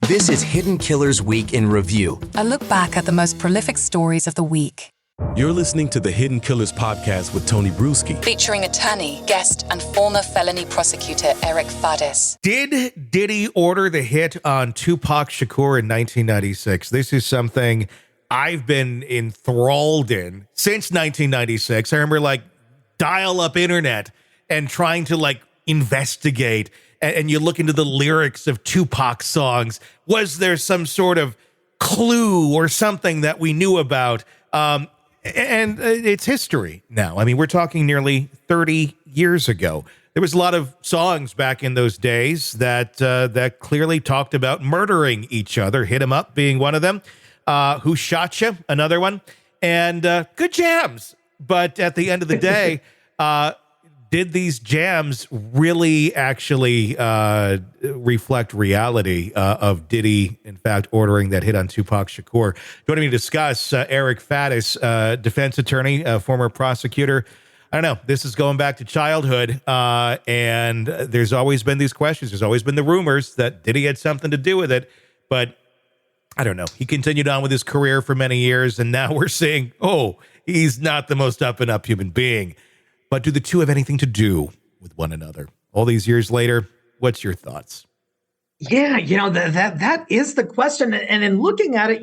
This is Hidden Killers Week in Review. A look back at the most prolific stories of the week. You're listening to the Hidden Killers podcast with Tony Brueski. Featuring attorney, guest, and former felony prosecutor Eric Faddis. Did Diddy order the hit on Tupac Shakur in 1996? This is something I've been enthralled in since 1996. I remember dial-up internet and trying to investigate. And you look into the lyrics of Tupac songs. Was there some sort of clue or something that we knew about? And it's history now. I mean, we're talking nearly 30 years ago. There was a lot of songs back in those days that clearly talked about murdering each other. Hit 'Em Up being one of them. Who Shot Ya? Another one. And good jams. But at the end of the day, did these jams really actually reflect reality of Diddy, in fact, ordering that hit on Tupac Shakur? Joining me to discuss, Eric Faddis, defense attorney, former prosecutor. I don't know. This is going back to childhood, and there's always been these questions. There's always been the rumors that Diddy had something to do with it, but I don't know. He continued on with his career for many years, and now we're saying, oh, he's not the most up-and-up human being. But do the two have anything to do with one another? All these years later, what's your thoughts? Yeah, that is the question. And in looking at it,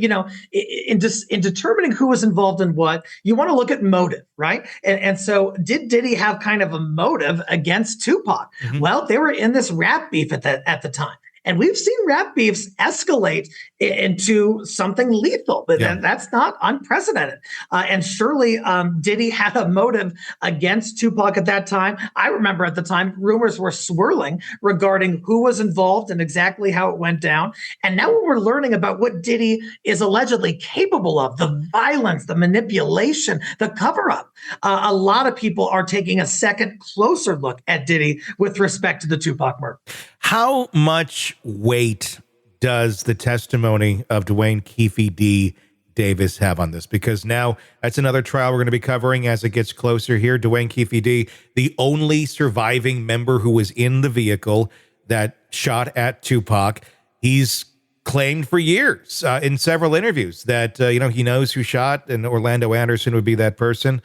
in determining who was involved in what, you want to look at motive, right? And so did Diddy have kind of a motive against Tupac? Mm-hmm. Well, they were in this rap beef at the time. And we've seen rap beefs escalate into something lethal, but that's not unprecedented. And surely Diddy had a motive against Tupac at that time. I remember at the time, rumors were swirling regarding who was involved and exactly how it went down. And now when we're learning about what Diddy is allegedly capable of, the violence, the manipulation, the cover-up, a lot of people are taking a second closer look at Diddy with respect to the Tupac murder. How much weight does the testimony of Dwayne Keefe D. Davis have on this? Because now that's another trial we're going to be covering as it gets closer here. Dwayne Keefe D., the only surviving member who was in the vehicle that shot at Tupac. He's claimed for years in several interviews that, he knows who shot, and Orlando Anderson would be that person.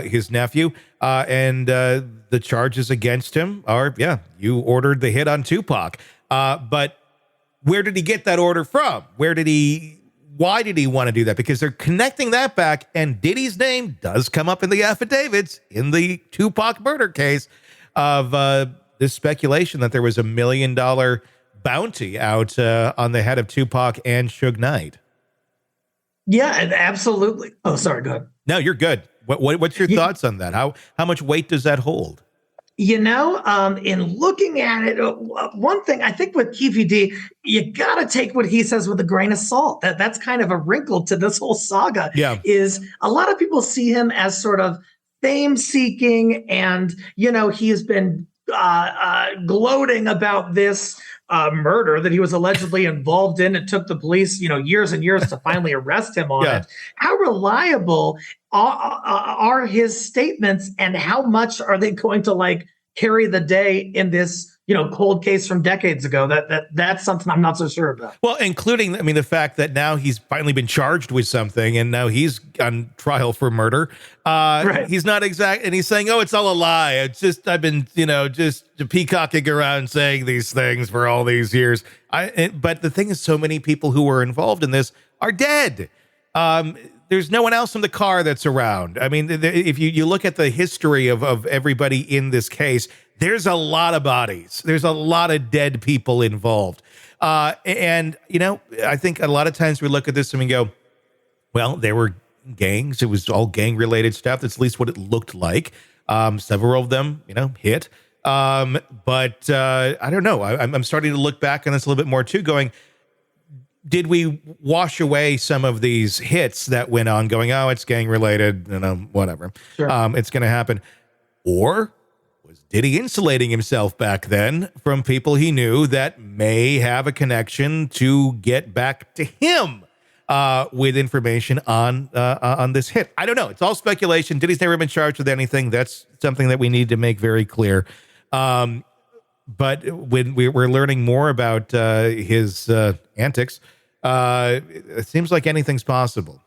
His nephew, and the charges against him are, you ordered the hit on Tupac. But where did he get that order from? Why did he want to do that? Because they're connecting that back, and Diddy's name does come up in the affidavits in the Tupac murder case of this speculation that there was $1 million bounty out on the head of Tupac and Suge Knight. Yeah, absolutely. Oh, sorry, go ahead. No, you're good. What's your thoughts on that? How much weight does that hold? In looking at it, one thing I think with Keefe D, you got to take what he says with a grain of salt. That's kind of a wrinkle to this whole saga. Yeah. Is a lot of people see him as sort of fame seeking, and he has been gloating about this murder that he was allegedly involved in. It took the police, years and years to finally arrest him on it. How reliable are his statements, and how much are they going to carry the day in this, cold case from decades ago? That's something I'm not so sure about. Well, including, the fact that now he's finally been charged with something, and now he's on trial for murder. Right. He's not exact, and he's saying, "Oh, it's all a lie. It's just I've been, just peacocking around saying these things for all these years." But the thing is, so many people who were involved in this are dead. There's no one else in the car that's around. If you look at the history of everybody in this case, there's a lot of bodies. There's a lot of dead people involved. And I think a lot of times we look at this and we go, well, there were gangs. It was all gang-related stuff. That's at least what it looked like. Several of them, hit. But I don't know. I'm starting to look back on this a little bit more too, going, did we wash away some of these hits that went on going, oh, it's gang related, whatever. Sure. It's going to happen. Or was Diddy insulating himself back then from people he knew that may have a connection to get back to him with information on this hit? I don't know. It's all speculation. Diddy's never been charged with anything. That's something that we need to make very clear. But when we're learning more about his antics, it seems like anything's possible.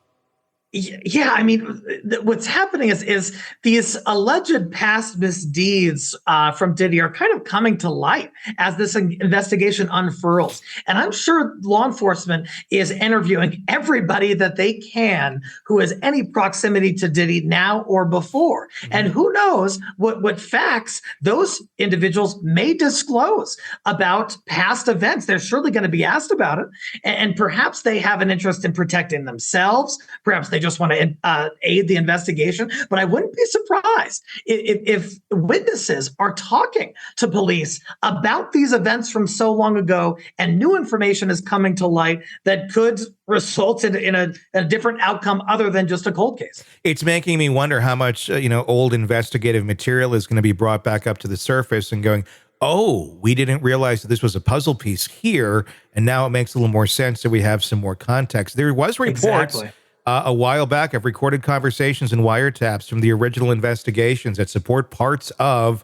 Yeah, I mean, what's happening is these alleged past misdeeds from Diddy are kind of coming to light as this investigation unfurls. And I'm sure law enforcement is interviewing everybody that they can who has any proximity to Diddy now or before. Mm-hmm. And who knows what facts those individuals may disclose about past events. They're surely going to be asked about it. And perhaps they have an interest in protecting themselves. Perhaps they just want to aid the investigation. But I wouldn't be surprised if witnesses are talking to police about these events from so long ago and new information is coming to light that could result in a different outcome other than just a cold case. It's making me wonder how much old investigative material is going to be brought back up to the surface and going, oh, we didn't realize that this was a puzzle piece here, and now it makes a little more sense that we have some more context. There was reports Exactly. A while back of recorded conversations and wiretaps from the original investigations that support parts of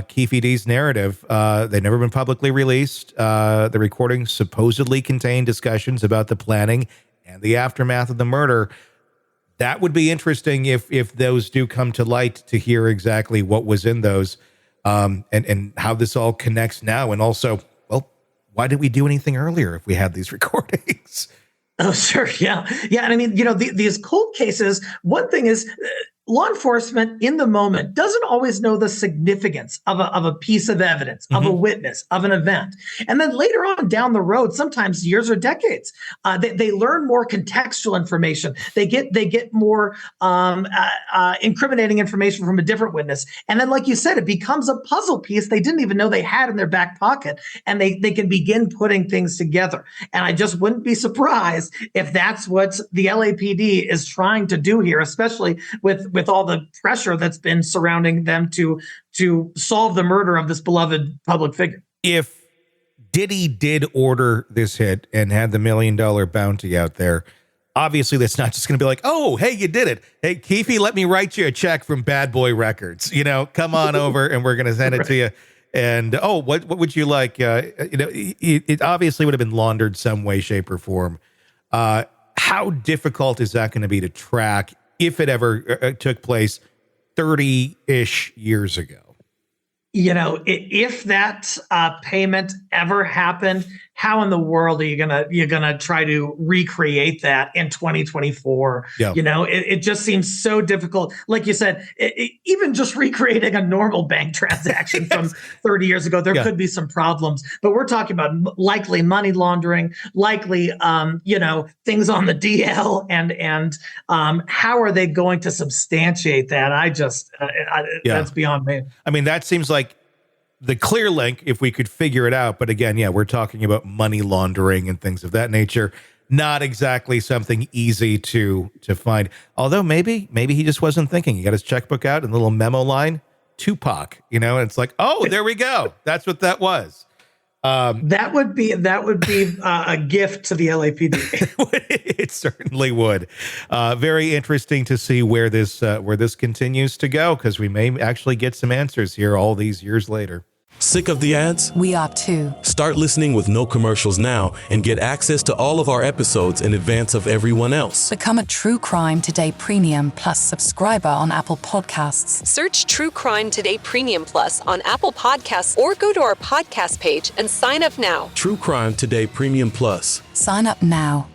Keefe D's narrative. They've never been publicly released. The recordings supposedly contain discussions about the planning and the aftermath of the murder. That would be interesting if those do come to light, to hear exactly what was in those, and how this all connects now. And also, well, why didn't we do anything earlier if we had these recordings? Oh, sure. Yeah. Yeah. And I mean, these cold cases, one thing is law enforcement in the moment doesn't always know the significance of a piece of evidence, of a witness, of an event. And then later on down the road, sometimes years or decades, they learn more contextual information. They get more incriminating information from a different witness. And then, like you said, it becomes a puzzle piece they didn't even know they had in their back pocket. And they can begin putting things together. And I just wouldn't be surprised if that's what the LAPD is trying to do here, especially with all the pressure that's been surrounding them to solve the murder of this beloved public figure. If Diddy did order this hit and had the $1 million bounty out there, obviously that's not just going to be like, oh, hey, you did it. Hey, Keefe, let me write you a check from Bad Boy Records. Come on over and we're going to send it to you. And, what would you like? It obviously would have been laundered some way, shape, or form. How difficult is that going to be to track if it ever took place 30-ish years ago? If that payment ever happened, how in the world are you gonna try to recreate that in 2024? Yeah. It just seems so difficult. Like you said, even just recreating a normal bank transaction from 30 years ago, there could be some problems. But we're talking about likely money laundering, likely things on the DL, and how are they going to substantiate that? That's beyond me. I mean, that seems like the clear link if we could figure it out. But again, we're talking about money laundering and things of that nature. Not exactly something easy to find. Although maybe he just wasn't thinking. He got his checkbook out and a little memo line, Tupac, and it's like, oh, there we go. That's what that was. That would be a gift to the LAPD. It certainly would. Very interesting to see where this continues to go, because we may actually get some answers here all these years later. Sick of the ads? We are too. Start listening with no commercials now and get access to all of our episodes in advance of everyone else. Become a True Crime Today Premium Plus subscriber on Apple Podcasts. Search True Crime Today Premium Plus on Apple Podcasts or go to our podcast page and sign up now. True Crime Today Premium Plus. Sign up now.